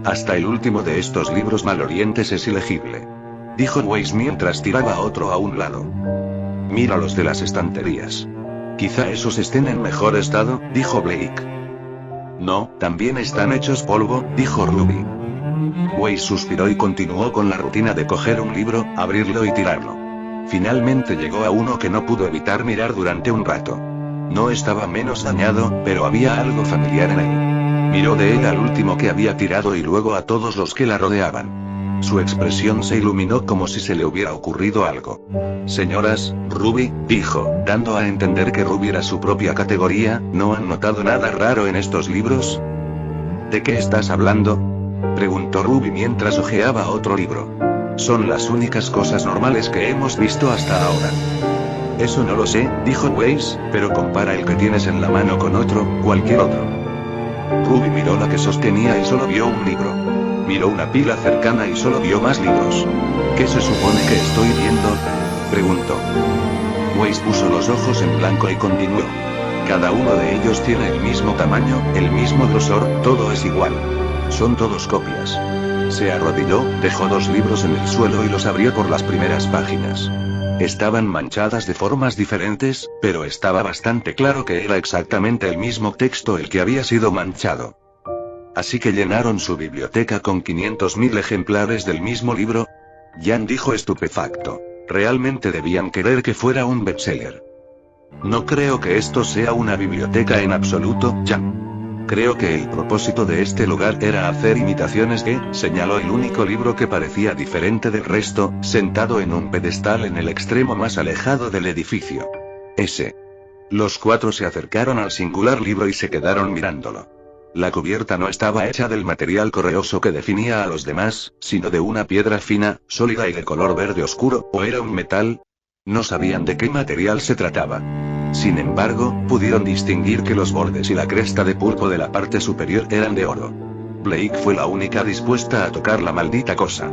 Hasta el último de estos libros malolientes es ilegible, dijo Weiss mientras tiraba otro a un lado. Mira los de las estanterías. Quizá esos estén en mejor estado, dijo Blake. No, también están hechos polvo, dijo Ruby. Weiss suspiró y continuó con la rutina de coger un libro, abrirlo y tirarlo. Finalmente llegó a uno que no pudo evitar mirar durante un rato. No estaba menos dañado, pero había algo familiar en él. Miró de él al último que había tirado y luego a todos los que la rodeaban. Su expresión se iluminó como si se le hubiera ocurrido algo. Señoras, Ruby, dijo, dando a entender que Ruby era su propia categoría, ¿no han notado nada raro en estos libros? ¿De qué estás hablando?, preguntó Ruby mientras hojeaba otro libro. Son las únicas cosas normales que hemos visto hasta ahora. Eso no lo sé, dijo Weiss, pero compara el que tienes en la mano con otro, cualquier otro. Ruby miró la que sostenía y solo vio un libro. Miró una pila cercana y solo vio más libros. ¿Qué se supone que estoy viendo?, preguntó. Weiss puso los ojos en blanco y continuó. Cada uno de ellos tiene el mismo tamaño, el mismo grosor, todo es igual. Son todos copias. Se arrodilló, dejó 2 libros en el suelo y los abrió por las primeras páginas. Estaban manchadas de formas diferentes, pero estaba bastante claro que era exactamente el mismo texto el que había sido manchado. Así que llenaron su biblioteca con 500.000 ejemplares del mismo libro. Jan dijo estupefacto. Realmente debían querer que fuera un bestseller. No creo que esto sea una biblioteca en absoluto, Jan. Creo que el propósito de este lugar era hacer imitaciones de, señaló el único libro que parecía diferente del resto, sentado en un pedestal en el extremo más alejado del edificio. Ese. Los 4 se acercaron al singular libro y se quedaron mirándolo. La cubierta no estaba hecha del material correoso que definía a los demás, sino de una piedra fina, sólida y de color verde oscuro, ¿o era un metal? No sabían de qué material se trataba. Sin embargo, pudieron distinguir que los bordes y la cresta de pulpo de la parte superior eran de oro. Blake fue la única dispuesta a tocar la maldita cosa.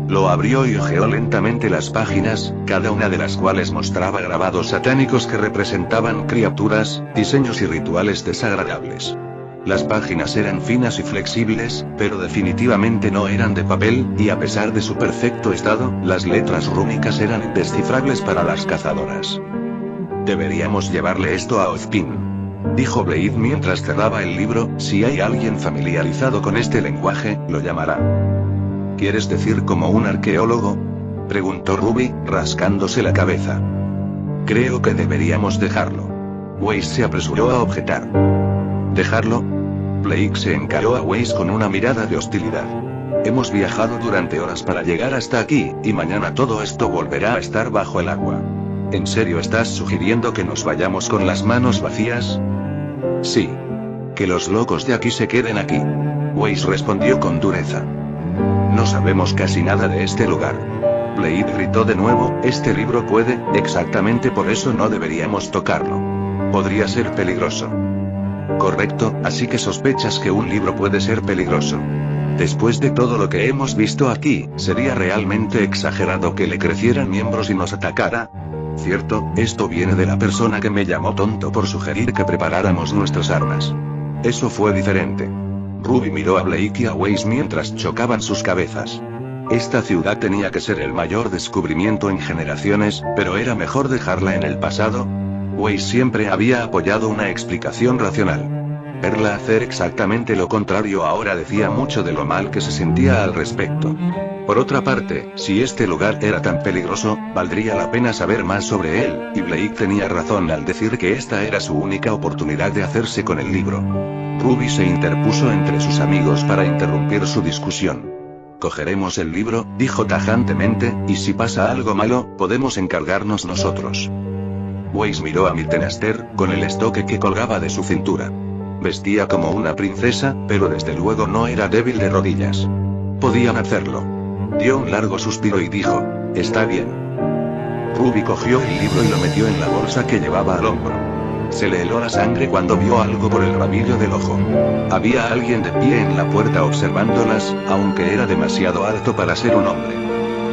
Lo abrió y hojeó lentamente las páginas, cada una de las cuales mostraba grabados satánicos que representaban criaturas, diseños y rituales desagradables. Las páginas eran finas y flexibles, pero definitivamente no eran de papel, y a pesar de su perfecto estado, las letras rúnicas eran indescifrables para las cazadoras. Deberíamos llevarle esto a Ozpin, dijo Blade mientras cerraba el libro. Si hay alguien familiarizado con este lenguaje, lo llamará. ¿Quieres decir como un arqueólogo?, preguntó Ruby, rascándose la cabeza. Creo que deberíamos dejarlo. Weiss se apresuró a objetar. ¿Dejarlo? Blake se encaró a Weiss con una mirada de hostilidad. Hemos viajado durante horas para llegar hasta aquí, y mañana todo esto volverá a estar bajo el agua. ¿En serio estás sugiriendo que nos vayamos con las manos vacías? Sí. Que los locos de aquí se queden aquí. Weiss respondió con dureza. No sabemos casi nada de este lugar. Blade gritó de nuevo, este libro puede, exactamente por eso no deberíamos tocarlo. Podría ser peligroso. Correcto, así que sospechas que un libro puede ser peligroso. Después de todo lo que hemos visto aquí, sería realmente exagerado que le crecieran miembros y nos atacara. Cierto, esto viene de la persona que me llamó tonto por sugerir que preparáramos nuestras armas. Eso fue diferente. Ruby miró a Blake y a Weiss mientras chocaban sus cabezas. Esta ciudad tenía que ser el mayor descubrimiento en generaciones, pero era mejor dejarla en el pasado. Weiss siempre había apoyado una explicación racional. Verla hacer exactamente lo contrario ahora decía mucho de lo mal que se sentía al respecto. Por otra parte, si este lugar era tan peligroso, valdría la pena saber más sobre él, y Blake tenía razón al decir que esta era su única oportunidad de hacerse con el libro. Ruby se interpuso entre sus amigos para interrumpir su discusión. Cogeremos el libro, dijo tajantemente, y si pasa algo malo, podemos encargarnos nosotros. Weiss miró a Miltenaster, con el estoque que colgaba de su cintura. Vestía como una princesa, pero desde luego no era débil de rodillas. Podían hacerlo. Dio un largo suspiro y dijo, está bien. Ruby cogió el libro y lo metió en la bolsa que llevaba al hombro. Se le heló la sangre cuando vio algo por el rabillo del ojo. Había alguien de pie en la puerta observándolas, aunque era demasiado alto para ser un hombre.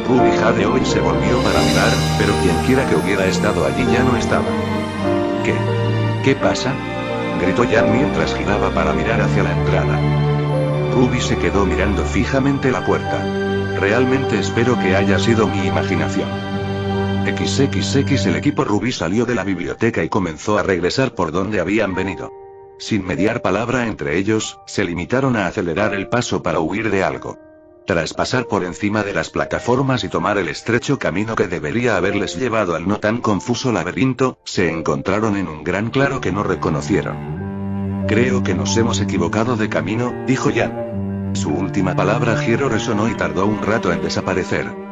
Ruby jadeó y se volvió para mirar, pero quienquiera que hubiera estado allí ya no estaba. ¿Qué? ¿Qué pasa?, gritó Jan mientras giraba para mirar hacia la entrada. Ruby se quedó mirando fijamente la puerta. Realmente espero que haya sido mi imaginación. XXX. El equipo Ruby salió de la biblioteca y comenzó a regresar por donde habían venido. Sin mediar palabra entre ellos, se limitaron a acelerar el paso para huir de algo. Tras pasar por encima de las plataformas y tomar el estrecho camino que debería haberles llevado al no tan confuso laberinto, se encontraron en un gran claro que no reconocieron. Creo que nos hemos equivocado de camino, dijo Jan. Su última palabra Hiro resonó y tardó un rato en desaparecer.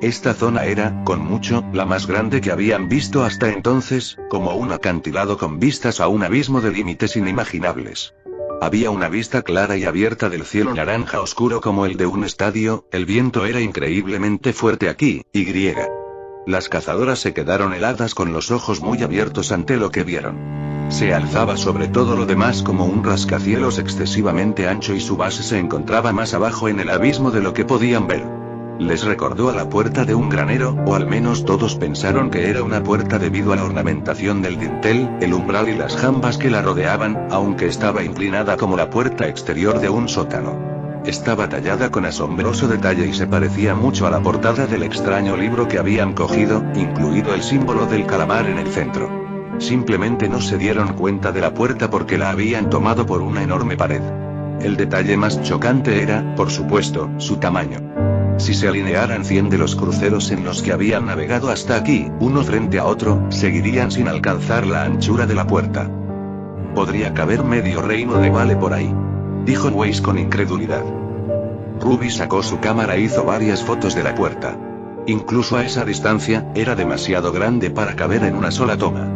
Esta zona era, con mucho, la más grande que habían visto hasta entonces, como un acantilado con vistas a un abismo de límites inimaginables. Había una vista clara y abierta del cielo naranja oscuro como el de un estadio, el viento era increíblemente fuerte aquí, y las cazadoras se quedaron heladas con los ojos muy abiertos ante lo que vieron. Se alzaba sobre todo lo demás como un rascacielos excesivamente ancho y su base se encontraba más abajo en el abismo de lo que podían ver. Les recordó a la puerta de un granero, o al menos todos pensaron que era una puerta debido a la ornamentación del dintel, el umbral y las jambas que la rodeaban, aunque estaba inclinada como la puerta exterior de un sótano. Estaba tallada con asombroso detalle y se parecía mucho a la portada del extraño libro que habían cogido, incluido el símbolo del calamar en el centro. Simplemente no se dieron cuenta de la puerta porque la habían tomado por una enorme pared. El detalle más chocante era, por supuesto, su tamaño. Si se alinearan 100 de los cruceros en los que habían navegado hasta aquí, uno frente a otro, seguirían sin alcanzar la anchura de la puerta. Podría caber medio reino de Vale por ahí, dijo Weiss con incredulidad. Ruby sacó su cámara e hizo varias fotos de la puerta. Incluso a esa distancia, era demasiado grande para caber en una sola toma.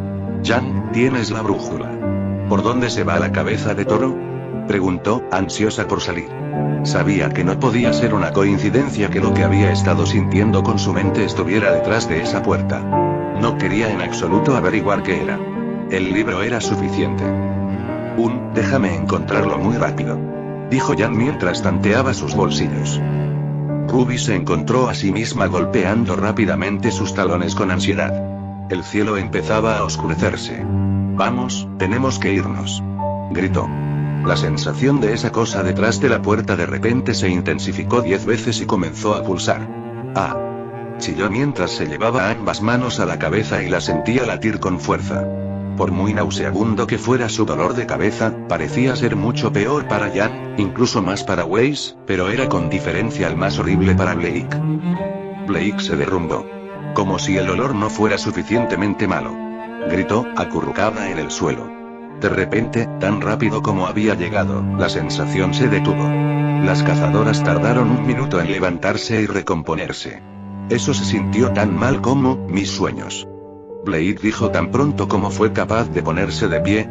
Jan, ¿tienes la brújula? ¿Por dónde se va la cabeza de toro? Preguntó, ansiosa por salir. Sabía que no podía ser una coincidencia que lo que había estado sintiendo con su mente estuviera detrás de esa puerta. No quería en absoluto averiguar qué era. El libro era suficiente. Déjame encontrarlo muy rápido, dijo Jan mientras tanteaba sus bolsillos. Ruby se encontró a sí misma golpeando rápidamente sus talones con ansiedad. El cielo empezaba a oscurecerse. Vamos, tenemos que irnos, gritó. La sensación de esa cosa detrás de la puerta de repente se intensificó 10 veces y comenzó a pulsar. Chilló mientras se llevaba ambas manos a la cabeza y la sentía latir con fuerza. Por muy nauseabundo que fuera su dolor de cabeza, parecía ser mucho peor para Jan, incluso más para Weiss, pero era con diferencia el más horrible para Blake. Blake se derrumbó. Como si el olor no fuera suficientemente malo, gritó, acurrucada en el suelo. De repente, tan rápido como había llegado, la sensación se detuvo. Las cazadoras tardaron un minuto en levantarse y recomponerse. Eso se sintió tan mal como mis sueños. Blade dijo tan pronto como fue capaz de ponerse de pie.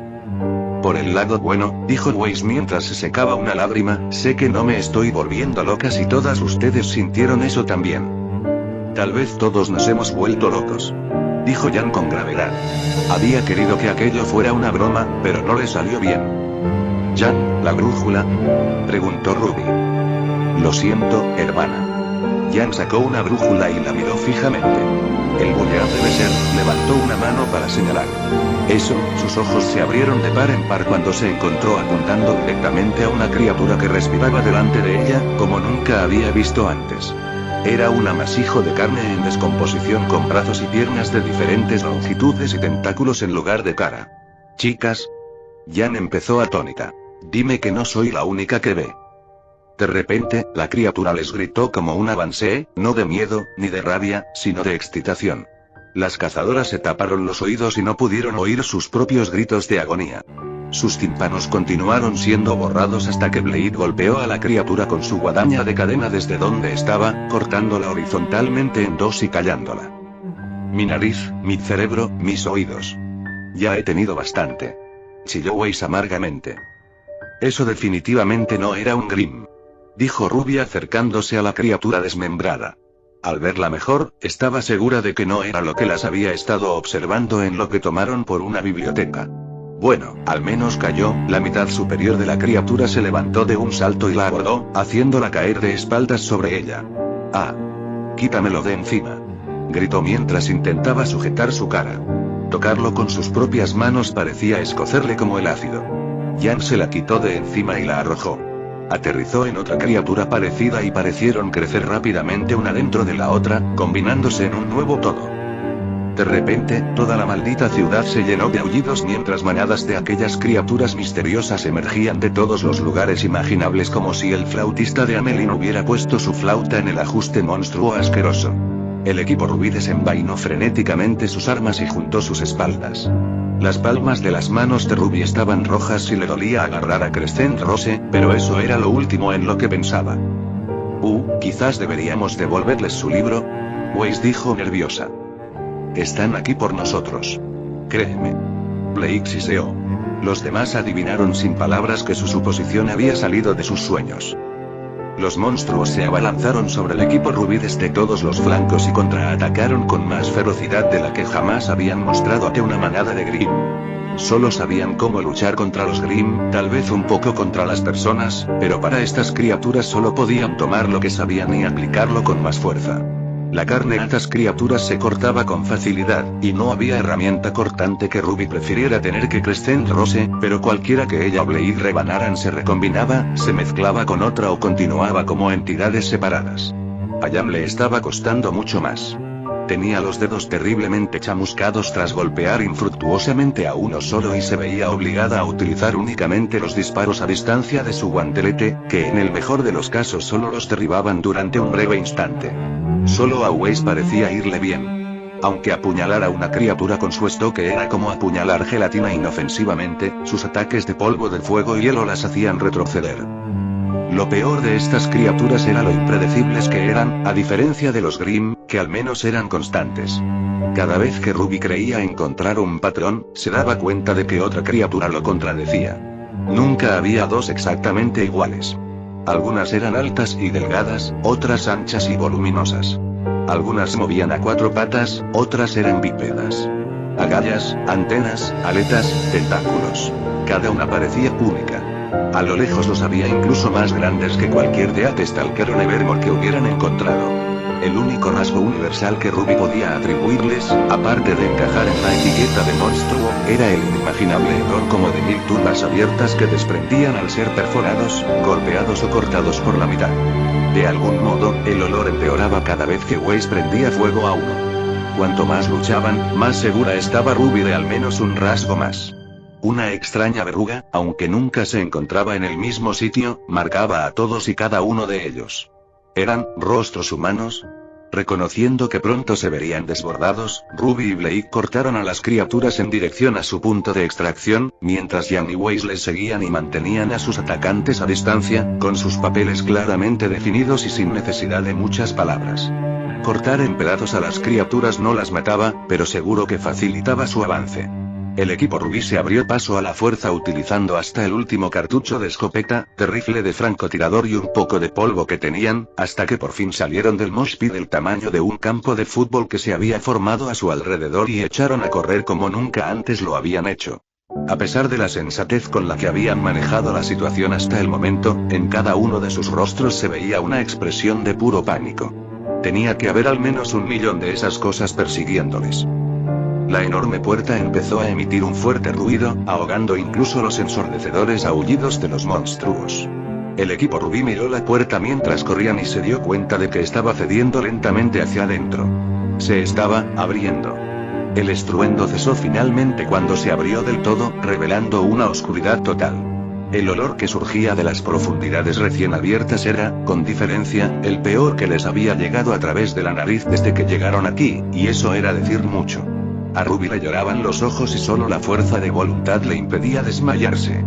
Por el lado bueno, dijo Weiss mientras se secaba una lágrima, sé que no me estoy volviendo loca si todas ustedes sintieron eso también. Tal vez todos nos hemos vuelto locos, dijo Jan con gravedad. Había querido que aquello fuera una broma, pero no le salió bien. Jan, ¿la brújula?, preguntó Ruby. Lo siento, hermana. Jan sacó una brújula y la miró fijamente. El bullear debe ser, levantó una mano para señalar. Eso, sus ojos se abrieron de par en par cuando se encontró apuntando directamente a una criatura que respiraba delante de ella, como nunca había visto antes. Era un amasijo de carne en descomposición con brazos y piernas de diferentes longitudes y tentáculos en lugar de cara. Chicas. Jan empezó atónita. Dime que no soy la única que ve. De repente, la criatura les gritó como un avancé, no de miedo, ni de rabia, sino de excitación. Las cazadoras se taparon los oídos y no pudieron oír sus propios gritos de agonía. Sus tímpanos continuaron siendo borrados hasta que Blade golpeó a la criatura con su guadaña de cadena desde donde estaba, cortándola horizontalmente en dos y callándola. Mi nariz, mi cerebro, mis oídos. Ya he tenido bastante, chilló Weiss amargamente. Eso definitivamente no era un Grimm, dijo Ruby acercándose a la criatura desmembrada. Al verla mejor, estaba segura de que no era lo que las había estado observando en lo que tomaron por una biblioteca. Bueno, al menos cayó. La mitad superior de la criatura se levantó de un salto y la abordó, haciéndola caer de espaldas sobre ella. Quítamelo de encima, gritó mientras intentaba sujetar su cara. Tocarlo con sus propias manos parecía escocerle como el ácido. Jan se la quitó de encima y la arrojó. Aterrizó en otra criatura parecida y parecieron crecer rápidamente una dentro de la otra, combinándose en un nuevo todo. De repente, toda la maldita ciudad se llenó de aullidos mientras manadas de aquellas criaturas misteriosas emergían de todos los lugares imaginables como si el flautista de Amelin hubiera puesto su flauta en el ajuste monstruo asqueroso. El equipo rubí desenvainó frenéticamente sus armas y juntó sus espaldas. Las palmas de las manos de Ruby estaban rojas y le dolía agarrar a Crescent Rose, pero eso era lo último en lo que pensaba. Quizás deberíamos devolverles su libro. Weiss dijo nerviosa. Están aquí por nosotros. Créeme. Blake siseó. Los demás adivinaron sin palabras que su suposición había salido de sus sueños. Los monstruos se abalanzaron sobre el equipo rubí desde todos los flancos y contraatacaron con más ferocidad de la que jamás habían mostrado ante una manada de Grimm. Solo sabían cómo luchar contra los Grimm, tal vez un poco contra las personas, pero para estas criaturas solo podían tomar lo que sabían y aplicarlo con más fuerza. La carne de estas criaturas se cortaba con facilidad, y no había herramienta cortante que Ruby prefiriera tener que Crescent Rose, pero cualquiera que ella o Blade rebanaran se recombinaba, se mezclaba con otra o continuaba como entidades separadas. A Yam le estaba costando mucho más. Tenía los dedos terriblemente chamuscados tras golpear infructuosamente a uno solo y se veía obligada a utilizar únicamente los disparos a distancia de su guantelete, que en el mejor de los casos solo los derribaban durante un breve instante. Solo a Weiss parecía irle bien. Aunque apuñalar a una criatura con su estoque era como apuñalar gelatina inofensivamente, sus ataques de polvo de fuego y hielo las hacían retroceder. Lo peor de estas criaturas era lo impredecibles que eran, a diferencia de los Grimm, que al menos eran constantes. Cada vez que Ruby creía encontrar un patrón, se daba cuenta de que otra criatura lo contradecía. Nunca había dos exactamente iguales. Algunas eran altas y delgadas, otras anchas y voluminosas. Algunas movían a cuatro patas, otras eran bípedas. Agallas, antenas, aletas, tentáculos. Cada una parecía única. A lo lejos los había incluso más grandes que cualquier Death Stalker o Nevermore que hubieran encontrado. El único rasgo universal que Ruby podía atribuirles, aparte de encajar en la etiqueta de monstruo, era el inimaginable hedor como de 1000 tumbas abiertas que desprendían al ser perforados, golpeados o cortados por la mitad. De algún modo, el olor empeoraba cada vez que Weiss prendía fuego a uno. Cuanto más luchaban, más segura estaba Ruby de al menos un rasgo más. Una extraña verruga, aunque nunca se encontraba en el mismo sitio, marcaba a todos y cada uno de ellos. ¿Eran rostros humanos? Reconociendo que pronto se verían desbordados, Ruby y Blake cortaron a las criaturas en dirección a su punto de extracción, mientras Jan y Weiss les seguían y mantenían a sus atacantes a distancia, con sus papeles claramente definidos y sin necesidad de muchas palabras. Cortar en pedazos a las criaturas no las mataba, pero seguro que facilitaba su avance. El equipo rubí se abrió paso a la fuerza utilizando hasta el último cartucho de escopeta, de rifle de francotirador y un poco de polvo que tenían, hasta que por fin salieron del mosh pit del tamaño de un campo de fútbol que se había formado a su alrededor y echaron a correr como nunca antes lo habían hecho. A pesar de la sensatez con la que habían manejado la situación hasta el momento, en cada uno de sus rostros se veía una expresión de puro pánico. Tenía que haber al menos 1.000.000 de esas cosas persiguiéndoles. La enorme puerta empezó a emitir un fuerte ruido, ahogando incluso los ensordecedores aullidos de los monstruos. El equipo rubí miró la puerta mientras corrían y se dio cuenta de que estaba cediendo lentamente hacia adentro. Se estaba abriendo. El estruendo cesó finalmente cuando se abrió del todo, revelando una oscuridad total. El olor que surgía de las profundidades recién abiertas era, con diferencia, el peor que les había llegado a través de la nariz desde que llegaron aquí, y eso era decir mucho. A Ruby le lloraban los ojos y solo la fuerza de voluntad le impedía desmayarse.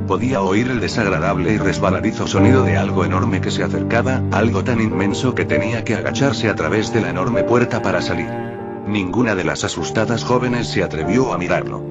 Podía oír el desagradable y resbaladizo sonido de algo enorme que se acercaba, algo tan inmenso que tenía que agacharse a través de la enorme puerta para salir. Ninguna de las asustadas jóvenes se atrevió a mirarlo.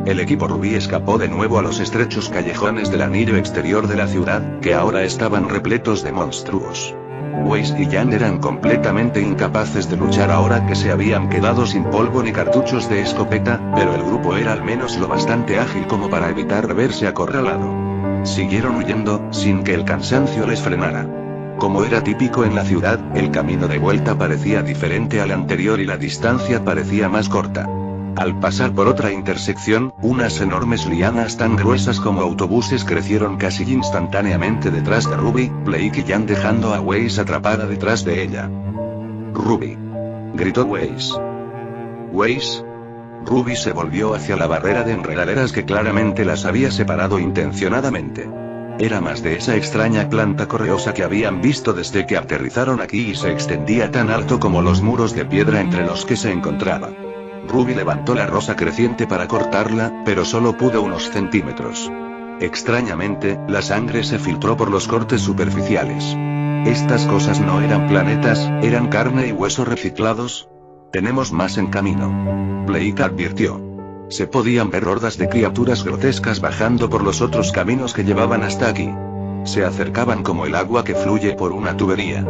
El equipo rubí escapó de nuevo a los estrechos callejones del anillo exterior de la ciudad, que ahora estaban repletos de monstruos. Weiss y Jan eran completamente incapaces de luchar ahora que se habían quedado sin polvo ni cartuchos de escopeta, pero el grupo era al menos lo bastante ágil como para evitar verse acorralado. Siguieron huyendo, sin que el cansancio les frenara. Como era típico en la ciudad, el camino de vuelta parecía diferente al anterior y la distancia parecía más corta. Al pasar por otra intersección, unas enormes lianas tan gruesas como autobuses crecieron casi instantáneamente detrás de Ruby, Blake y Jan dejando a Weiss atrapada detrás de ella. «Ruby», gritó Weiss. ¿Weiss? Ruby se volvió hacia la barrera de enredaderas que claramente las había separado intencionadamente. Era más de esa extraña planta correosa que habían visto desde que aterrizaron aquí y se extendía tan alto como los muros de piedra entre los que se encontraba. Ruby levantó la rosa creciente para cortarla, pero solo pudo unos centímetros. Extrañamente, la sangre se filtró por los cortes superficiales. Estas cosas no eran planetas, eran carne y hueso reciclados. Tenemos más en camino. Blake advirtió. Se podían ver hordas de criaturas grotescas bajando por los otros caminos que llevaban hasta aquí. Se acercaban como el agua que fluye por una tubería.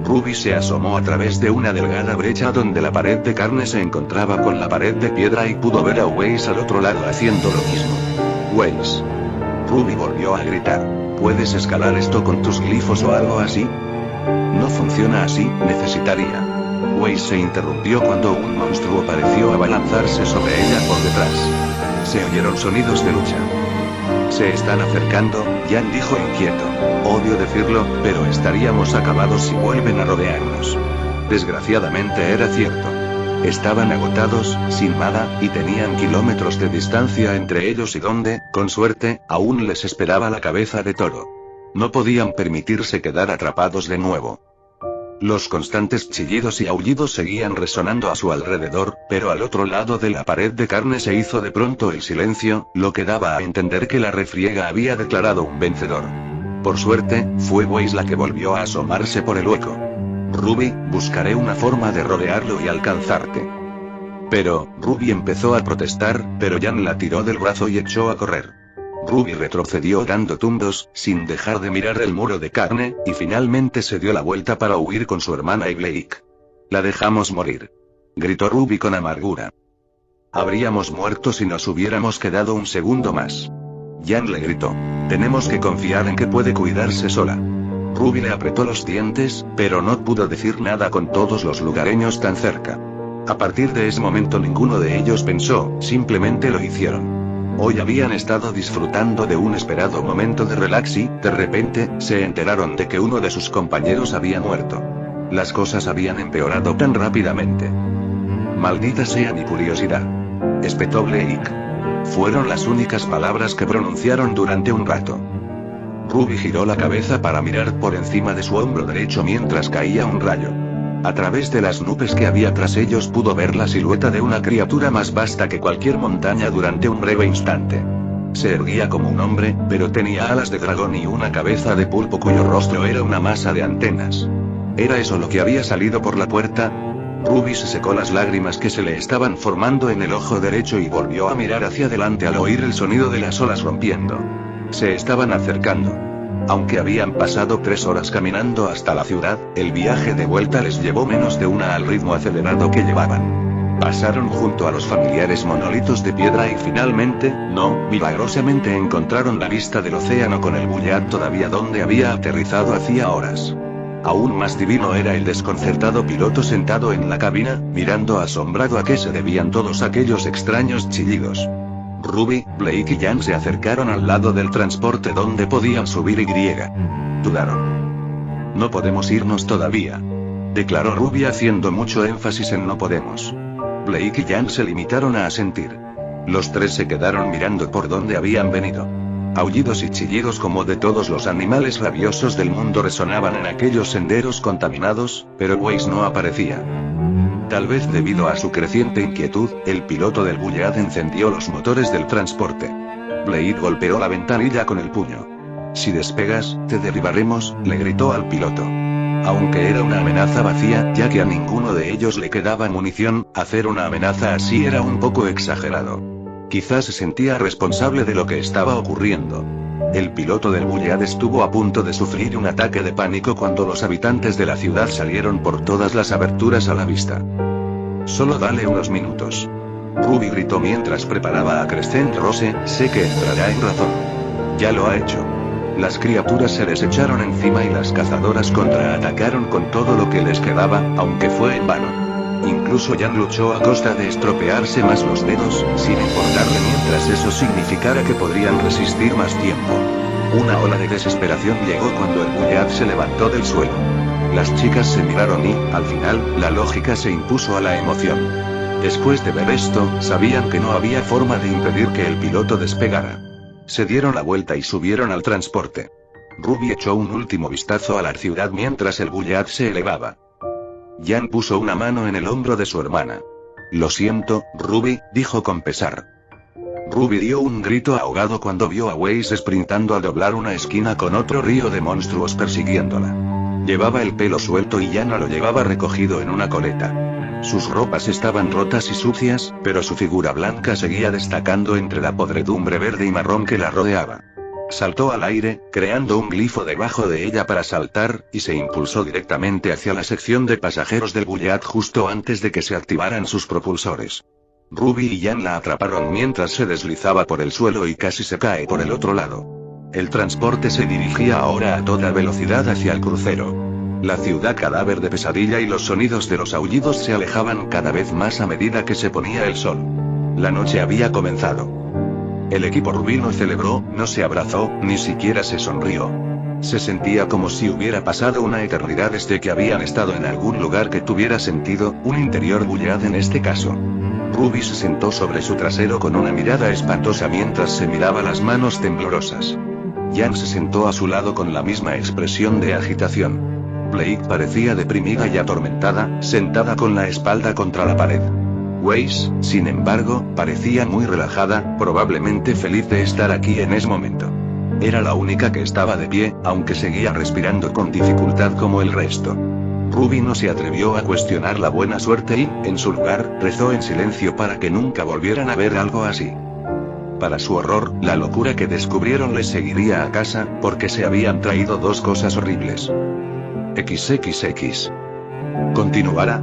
Ruby se asomó a través de una delgada brecha donde la pared de carne se encontraba con la pared de piedra y pudo ver a Weiss al otro lado haciendo lo mismo. Weiss. Ruby volvió a gritar. ¿Puedes escalar esto con tus glifos o algo así? No funciona así, necesitaría. Weiss se interrumpió cuando un monstruo pareció abalanzarse sobre ella por detrás. Se oyeron sonidos de lucha. Se están acercando, Jan dijo inquieto. Odio decirlo, pero estaríamos acabados si vuelven a rodearnos. Desgraciadamente era cierto. Estaban agotados, sin nada, y tenían kilómetros de distancia entre ellos y donde, con suerte, aún les esperaba la cabeza de toro. No podían permitirse quedar atrapados de nuevo. Los constantes chillidos y aullidos seguían resonando a su alrededor, pero al otro lado de la pared de carne se hizo de pronto el silencio, lo que daba a entender que la refriega había declarado un vencedor. Por suerte, fue Weiss la que volvió a asomarse por el hueco. Ruby, buscaré una forma de rodearlo y alcanzarte. Pero, Ruby empezó a protestar, pero Jan la tiró del brazo y echó a correr. Ruby retrocedió dando tumbos, sin dejar de mirar el muro de carne, y finalmente se dio la vuelta para huir con su hermana y Blake. La dejamos morir. Gritó Ruby con amargura. Habríamos muerto si nos hubiéramos quedado un segundo más. Jan le gritó. Tenemos que confiar en que puede cuidarse sola. Ruby le apretó los dientes, pero no pudo decir nada con todos los lugareños tan cerca. A partir de ese momento ninguno de ellos pensó, simplemente lo hicieron. Hoy habían estado disfrutando de un esperado momento de relax y, de repente, se enteraron de que uno de sus compañeros había muerto. Las cosas habían empeorado tan rápidamente. Maldita sea mi curiosidad. Espetó Blake. Fueron las únicas palabras que pronunciaron durante un rato. Ruby giró la cabeza para mirar por encima de su hombro derecho mientras caía un rayo. A través de las nubes que había tras ellos pudo ver la silueta de una criatura más vasta que cualquier montaña durante un breve instante. Se erguía como un hombre, pero tenía alas de dragón y una cabeza de pulpo cuyo rostro era una masa de antenas. ¿Era eso lo que había salido por la puerta? Ruby se secó las lágrimas que se le estaban formando en el ojo derecho y volvió a mirar hacia adelante al oír el sonido de las olas rompiendo. Se estaban acercando. Aunque habían pasado 3 horas caminando hasta la ciudad, el viaje de vuelta les llevó menos de una al ritmo acelerado que llevaban. Pasaron junto a los familiares monolitos de piedra y finalmente, milagrosamente encontraron la vista del océano con el Bullard todavía donde había aterrizado hacía horas. Aún más divino era el desconcertado piloto sentado en la cabina, mirando asombrado a qué se debían todos aquellos extraños chillidos. Ruby, Blake y Jan se acercaron al lado del transporte donde podían subir y dudaron. No podemos irnos todavía, declaró Ruby haciendo mucho énfasis en no podemos. Blake y Jan se limitaron a asentir. Los tres se quedaron mirando por donde habían venido. Aullidos y chillidos como de todos los animales rabiosos del mundo resonaban en aquellos senderos contaminados, pero Weiss no aparecía. Tal vez debido a su creciente inquietud, el piloto del Bullard encendió los motores del transporte. Blade golpeó la ventanilla con el puño. Si despegas, te derribaremos, le gritó al piloto. Aunque era una amenaza vacía, ya que a ninguno de ellos le quedaba munición, hacer una amenaza así era un poco exagerado. Quizás se sentía responsable de lo que estaba ocurriendo. El piloto del Bullard estuvo a punto de sufrir un ataque de pánico cuando los habitantes de la ciudad salieron por todas las aberturas a la vista. Solo dale unos minutos. Ruby gritó mientras preparaba a Crescent Rose, sé que entrará en razón. Ya lo ha hecho. Las criaturas se les echaron encima y las cazadoras contraatacaron con todo lo que les quedaba, aunque fue en vano. Incluso Jan luchó a costa de estropearse más los dedos, sin importarle mientras eso significara que podrían resistir más tiempo. Una ola de desesperación llegó cuando el Bullard se levantó del suelo. Las chicas se miraron y, al final, la lógica se impuso a la emoción. Después de ver esto, sabían que no había forma de impedir que el piloto despegara. Se dieron la vuelta y subieron al transporte. Ruby echó un último vistazo a la ciudad mientras el Goliath se elevaba. Jan puso una mano en el hombro de su hermana. Lo siento, Ruby, dijo con pesar. Ruby dio un grito ahogado cuando vio a Waze sprintando a doblar una esquina con otro río de monstruos persiguiéndola. Llevaba el pelo suelto y Jan lo llevaba recogido en una coleta. Sus ropas estaban rotas y sucias, pero su figura blanca seguía destacando entre la podredumbre verde y marrón que la rodeaba. Saltó al aire, creando un glifo debajo de ella para saltar, y se impulsó directamente hacia la sección de pasajeros del Goliath justo antes de que se activaran sus propulsores. Ruby y Jan la atraparon mientras se deslizaba por el suelo y casi se cae por el otro lado. El transporte se dirigía ahora a toda velocidad hacia el crucero. La ciudad cadáver de Pesadilla y los sonidos de los aullidos se alejaban cada vez más a medida que se ponía el sol. La noche había comenzado. El equipo Ruby no celebró, no se abrazó, ni siquiera se sonrió. Se sentía como si hubiera pasado una eternidad desde que habían estado en algún lugar que tuviera sentido, un interior Goliath en este caso. Ruby se sentó sobre su trasero con una mirada espantosa mientras se miraba las manos temblorosas. Jan se sentó a su lado con la misma expresión de agitación. Blake parecía deprimida y atormentada, sentada con la espalda contra la pared. Waze, sin embargo, parecía muy relajada, probablemente feliz de estar aquí en ese momento. Era la única que estaba de pie, aunque seguía respirando con dificultad como el resto. Ruby no se atrevió a cuestionar la buena suerte y, en su lugar, rezó en silencio para que nunca volvieran a ver algo así. Para su horror, la locura que descubrieron les seguiría a casa, porque se habían traído dos cosas horribles. XXX. Continuará.